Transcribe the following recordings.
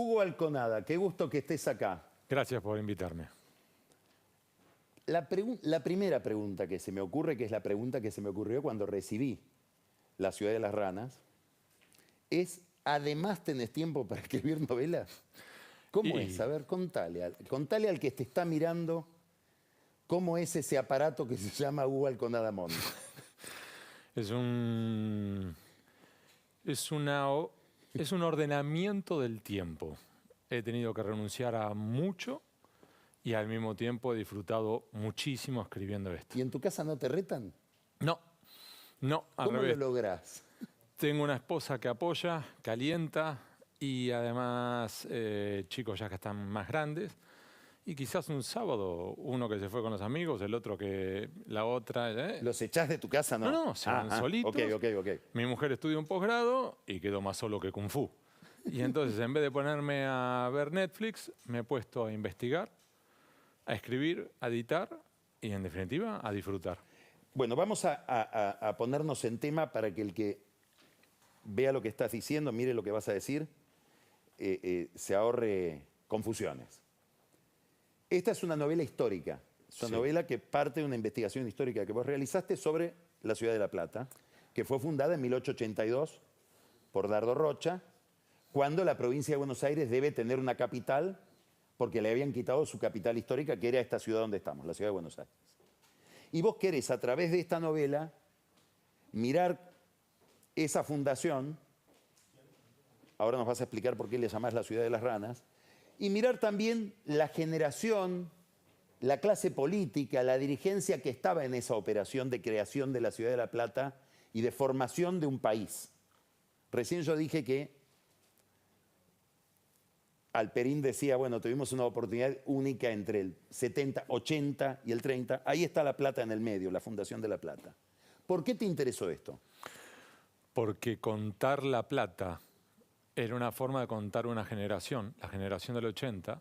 Hugo Alconada, qué gusto que estés acá. Gracias por invitarme. La primera pregunta que se me ocurre, que es la pregunta que se me ocurrió cuando recibí La ciudad de las ranas, es, ¿además tenés tiempo para escribir novelas? ¿Cómo es? A ver, contale al que te está mirando cómo es ese aparato que se llama Hugo Alconada Mons. Es un ordenamiento del tiempo. He tenido que renunciar a mucho y al mismo tiempo he disfrutado muchísimo escribiendo esto. ¿Y en tu casa no te retan? No, al ¿Cómo revés. lo lográs? Tengo una esposa que apoya, que alienta y además chicos ya que están más grandes. Y quizás un sábado, uno que se fue con los amigos, el otro que la otra... ¿Los echás de tu casa, no? No, se van solitos. Ok. Mi mujer estudia un posgrado y quedó más solo que Kung Fu. Y entonces, en vez de ponerme a ver Netflix, me he puesto a investigar, a escribir, a editar y, en definitiva, a disfrutar. Bueno, vamos a ponernos en tema para que el que vea lo que estás diciendo, mire lo que vas a decir, se ahorre confusiones. Esta es una novela histórica. Es una novela que parte de una investigación histórica que vos realizaste sobre la ciudad de La Plata, que fue fundada en 1882 por Dardo Rocha, cuando la provincia de Buenos Aires debe tener una capital, porque le habían quitado su capital histórica, que era esta ciudad donde estamos, la ciudad de Buenos Aires. Y vos querés, a través de esta novela, mirar esa fundación, ahora nos vas a explicar por qué le llamás la ciudad de las ranas, y mirar también la generación, la clase política, la dirigencia que estaba en esa operación de creación de la ciudad de La Plata y de formación de un país. Recién yo dije que Alperín decía, bueno, tuvimos una oportunidad única entre el 70, 80 y el 30. Ahí está La Plata en el medio, la fundación de La Plata. ¿Por qué te interesó esto? Porque contar La Plata era una forma de contar una generación, la generación del 80,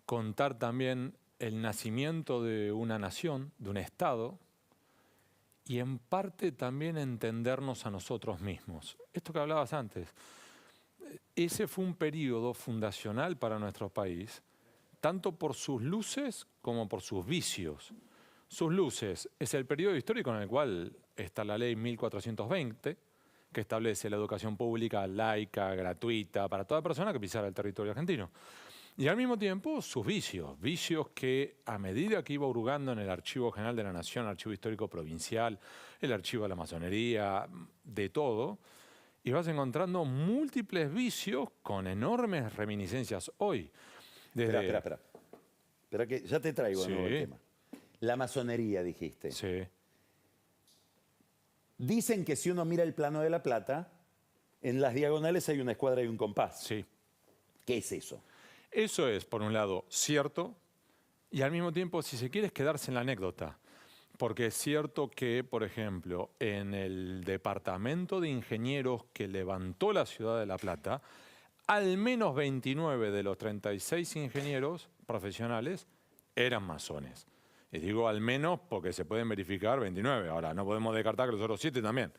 contar también el nacimiento de una nación, de un Estado, y en parte también entendernos a nosotros mismos. Esto que hablabas antes, ese fue un periodo fundacional para nuestro país, tanto por sus luces como por sus vicios. Sus luces es el periodo histórico en el cual está la ley 1420, que establece la educación pública laica, gratuita, para toda persona que pisara el territorio argentino. Y al mismo tiempo sus vicios, vicios que a medida que iba hurgando en el Archivo General de la Nación, Archivo Histórico Provincial, el Archivo de la Masonería, de todo, ibas encontrando múltiples vicios con enormes reminiscencias hoy. Desde... Espera que ya te traigo de nuevo el tema. La masonería, dijiste. Sí. Dicen que si uno mira el plano de La Plata, en las diagonales hay una escuadra y un compás. Sí. ¿Qué es eso? Eso es, por un lado, cierto, y al mismo tiempo, si se quiere, es quedarse en la anécdota. Porque es cierto que, por ejemplo, en el departamento de ingenieros que levantó la ciudad de La Plata, al menos 29 de los 36 ingenieros profesionales eran masones. Y digo al menos porque se pueden verificar 29. Ahora, no podemos descartar que los otros 7 también.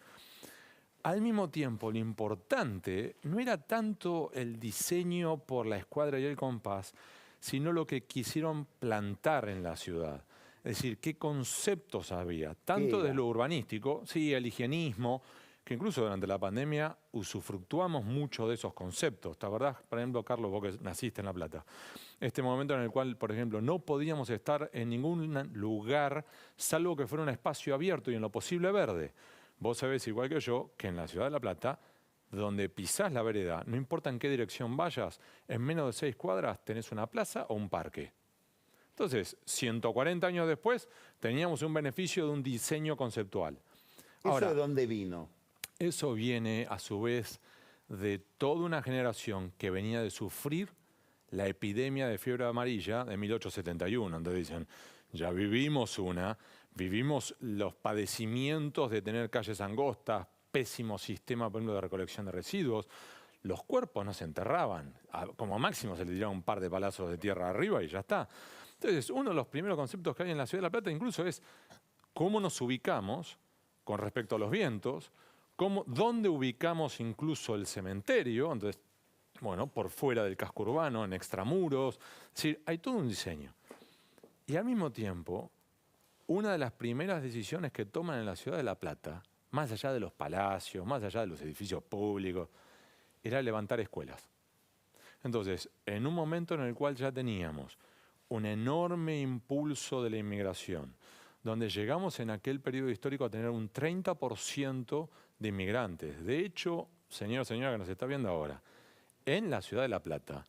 Al mismo tiempo, lo importante no era tanto el diseño por la escuadra y el compás, sino lo que quisieron plantar en la ciudad. Es decir, qué conceptos había, tanto desde lo urbanístico, sí, el higienismo, que incluso durante la pandemia usufructuamos mucho de esos conceptos. ¿Te acordás, por ejemplo, Carlos, vos que naciste en La Plata? Este momento en el cual, por ejemplo, no podíamos estar en ningún lugar salvo que fuera un espacio abierto y en lo posible verde. Vos sabés, igual que yo, que en la ciudad de La Plata, donde pisás la vereda, no importa en qué dirección vayas, en menos de 6 cuadras tenés una plaza o un parque. Entonces, 140 años después, teníamos un beneficio de un diseño conceptual. Ahora, ¿eso de dónde vino? Eso viene, a su vez, de toda una generación que venía de sufrir la epidemia de fiebre amarilla de 1871. Entonces dicen, ya vivimos los padecimientos de tener calles angostas, pésimo sistema, por ejemplo, de recolección de residuos. Los cuerpos no se enterraban. Como máximo se le tiraba un par de palazos de tierra arriba y ya está. Entonces, uno de los primeros conceptos que hay en la ciudad de La Plata incluso es cómo nos ubicamos con respecto a los vientos, dónde ubicamos incluso el cementerio. Entonces, bueno, por fuera del casco urbano, en extramuros. Es decir, hay todo un diseño. Y al mismo tiempo, una de las primeras decisiones que toman en la ciudad de La Plata, más allá de los palacios, más allá de los edificios públicos, era levantar escuelas. Entonces, en un momento en el cual ya teníamos un enorme impulso de la inmigración, donde llegamos en aquel periodo histórico a tener un 30% de inmigrantes. De hecho, señor o señora que nos está viendo ahora, en la ciudad de La Plata,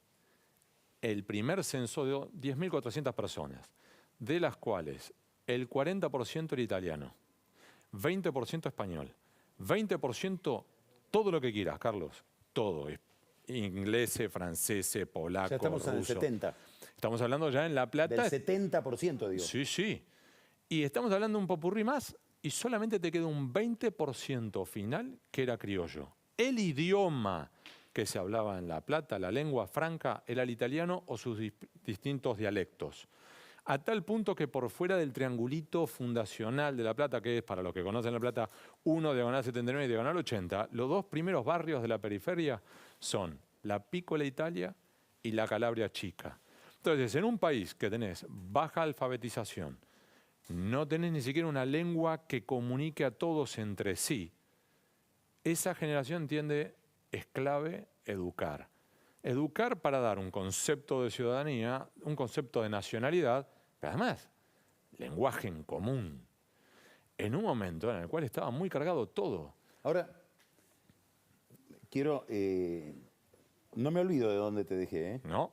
el primer censo dio 10.400 personas, de las cuales el 40% era italiano, 20% español, 20% todo lo que quieras, Carlos, todo, ingleses, franceses, polacos, Ya estamos en el rusos. 70. Estamos hablando ya en La Plata. Del 70%, digo. Sí, sí. Y estamos hablando de un popurrí más y solamente te queda un 20% final que era criollo. El idioma que se hablaba en La Plata, la lengua franca, era el italiano o sus distintos dialectos. A tal punto que por fuera del triangulito fundacional de La Plata, que es, para los que conocen La Plata, 1 diagonal 79 y diagonal 80, los dos primeros barrios de la periferia son la Piccola Italia y la Calabria Chica. Entonces, en un país que tenés baja alfabetización, no tenés ni siquiera una lengua que comunique a todos entre sí, esa generación entiende, es clave educar. Educar para dar un concepto de ciudadanía, un concepto de nacionalidad, pero además, lenguaje en común, en un momento en el cual estaba muy cargado todo. Ahora, quiero... no me olvido de dónde te dejé, ¿eh? ¿No?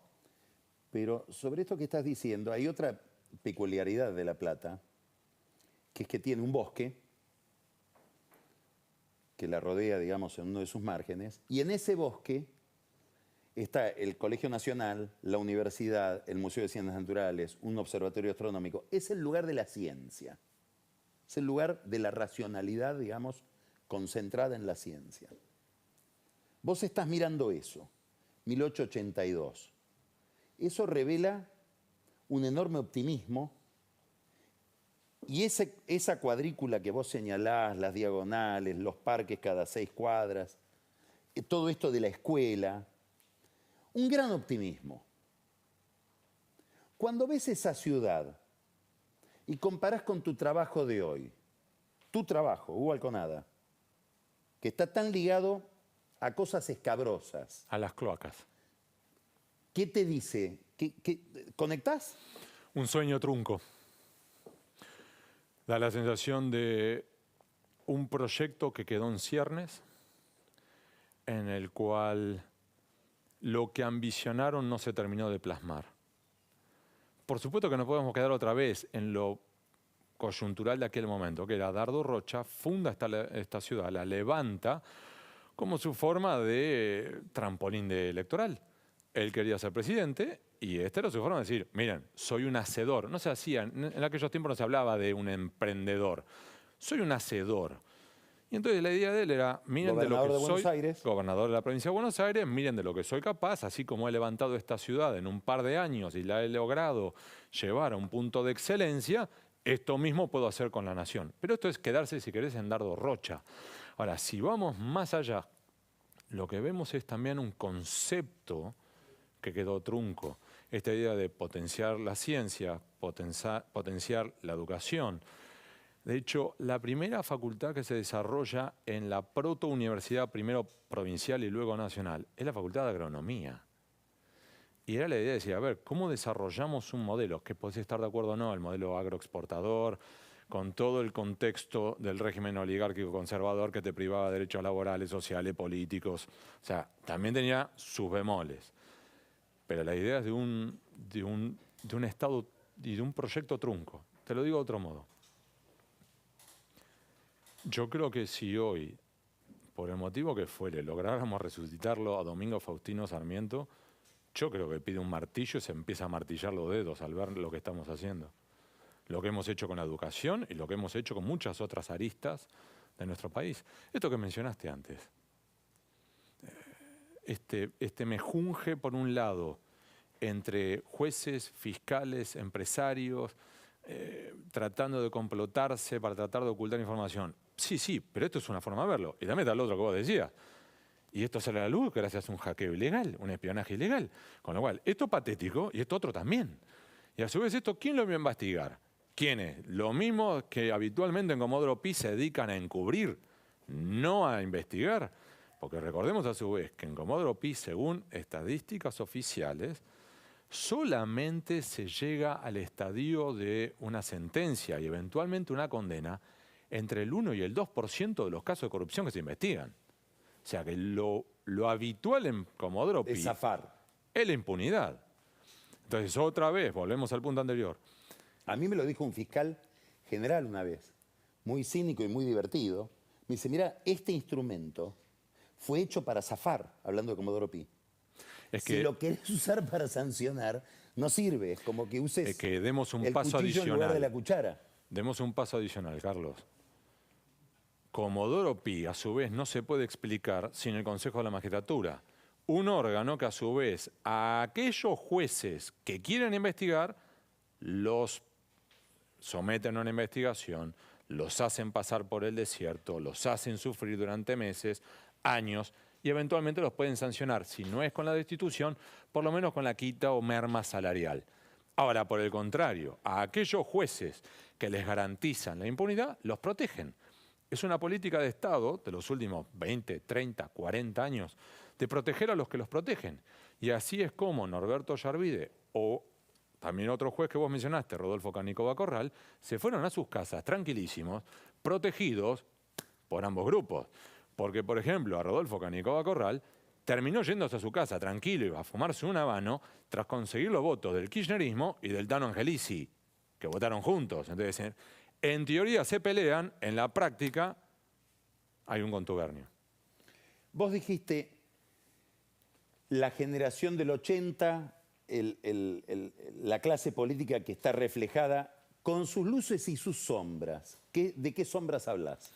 Pero sobre esto que estás diciendo, hay otra peculiaridad de La Plata, que es que tiene un bosque que la rodea, digamos, en uno de sus márgenes, y en ese bosque está el Colegio Nacional, la universidad, el Museo de Ciencias Naturales, un observatorio astronómico. Es el lugar de la ciencia, es el lugar de la racionalidad, digamos, concentrada en la ciencia. Vos estás mirando eso, 1882. Eso revela un enorme optimismo y esa cuadrícula que vos señalás, las diagonales, los parques cada 6 cuadras, todo esto de la escuela, un gran optimismo. Cuando ves esa ciudad y comparás con tu trabajo de hoy, tu trabajo, Hugo Alconada, que está tan ligado a cosas escabrosas. A las cloacas. ¿Qué te dice? ¿Conectás? Un sueño trunco. Da la sensación de un proyecto que quedó en ciernes, en el cual lo que ambicionaron no se terminó de plasmar. Por supuesto que no podemos quedar otra vez en lo coyuntural de aquel momento, que era Dardo Rocha funda esta ciudad, la levanta como su forma de trampolín electoral. Él quería ser presidente y esta era su forma de decir, miren, soy un hacedor. No se hacía, en aquellos tiempos no se hablaba de un emprendedor. Soy un hacedor. Y entonces la idea de él era, miren de lo que soy, Buenos Aires. Gobernador de la provincia de Buenos Aires, miren de lo que soy capaz, así como he levantado esta ciudad en un par de años y la he logrado llevar a un punto de excelencia, esto mismo puedo hacer con la nación. Pero esto es quedarse, si querés, en Dardo Rocha. Ahora, si vamos más allá, lo que vemos es también un concepto que quedó trunco. Esta idea de potenciar la ciencia, potenciar la educación. De hecho, la primera facultad que se desarrolla en la proto-universidad, primero provincial y luego nacional, es la Facultad de Agronomía. Y era la idea de decir, a ver, ¿cómo desarrollamos un modelo? Que podés estar de acuerdo o no, el modelo agroexportador, con todo el contexto del régimen oligárquico conservador que te privaba de derechos laborales, sociales, políticos. O sea, también tenía sus bemoles. Pero la idea es de un Estado y de un proyecto trunco. Te lo digo de otro modo. Yo creo que si hoy, por el motivo que fuere, lográramos resucitarlo a Domingo Faustino Sarmiento, yo creo que pide un martillo y se empieza a martillar los dedos al ver lo que estamos haciendo. Lo que hemos hecho con la educación y lo que hemos hecho con muchas otras aristas de nuestro país. Esto que mencionaste antes. Este mejunje, por un lado, entre jueces, fiscales, empresarios, tratando de complotarse para tratar de ocultar información. Sí, pero esto es una forma de verlo. Y también está lo otro que vos decías. Y esto sale a la luz gracias a un hackeo ilegal, un espionaje ilegal. Con lo cual, esto es patético y esto otro también. Y a su vez esto, ¿quién lo va a investigar? ¿Quiénes? Lo mismo que habitualmente en Comodoro Pi se dedican a encubrir, no a investigar. Porque recordemos a su vez que en Comodoro Pi, según estadísticas oficiales, solamente se llega al estadio de una sentencia y eventualmente una condena entre el 1 y el 2% de los casos de corrupción que se investigan. O sea que lo habitual en Comodoro Pi Es zafar. es la impunidad. Entonces, otra vez, volvemos al punto anterior. A mí me lo dijo un fiscal general una vez, muy cínico y muy divertido. Me dice, mira, este instrumento fue hecho para zafar, hablando de Comodoro Pi. Es Si que, lo querés usar para sancionar, no sirve. Es como que uses es que demos un el paso cuchillo en lugar de la adicional. cuchara. Demos un paso adicional, Carlos. Comodoro Pi, a su vez, no se puede explicar sin el Consejo de la Magistratura. Un órgano que, a su vez, a aquellos jueces que quieren investigar, los someten a una investigación, los hacen pasar por el desierto, los hacen sufrir durante meses, años, y eventualmente los pueden sancionar, si no es con la destitución, por lo menos con la quita o merma salarial. Ahora, por el contrario, a aquellos jueces que les garantizan la impunidad, los protegen. Es una política de Estado de los últimos 20, 30, 40 años de proteger a los que los protegen. Y así es como Norberto Yarvide o también otro juez que vos mencionaste, Rodolfo Canicova Corral, se fueron a sus casas tranquilísimos, protegidos por ambos grupos. Porque, por ejemplo, a Rodolfo Canicova Corral terminó yéndose a su casa tranquilo y a fumarse un habano tras conseguir los votos del kirchnerismo y del Tano Angelici, que votaron juntos. Entonces, en teoría se pelean, en la práctica hay un contubernio. Vos dijiste, la generación del 80, la clase política que está reflejada con sus luces y sus sombras. ¿De qué sombras hablas?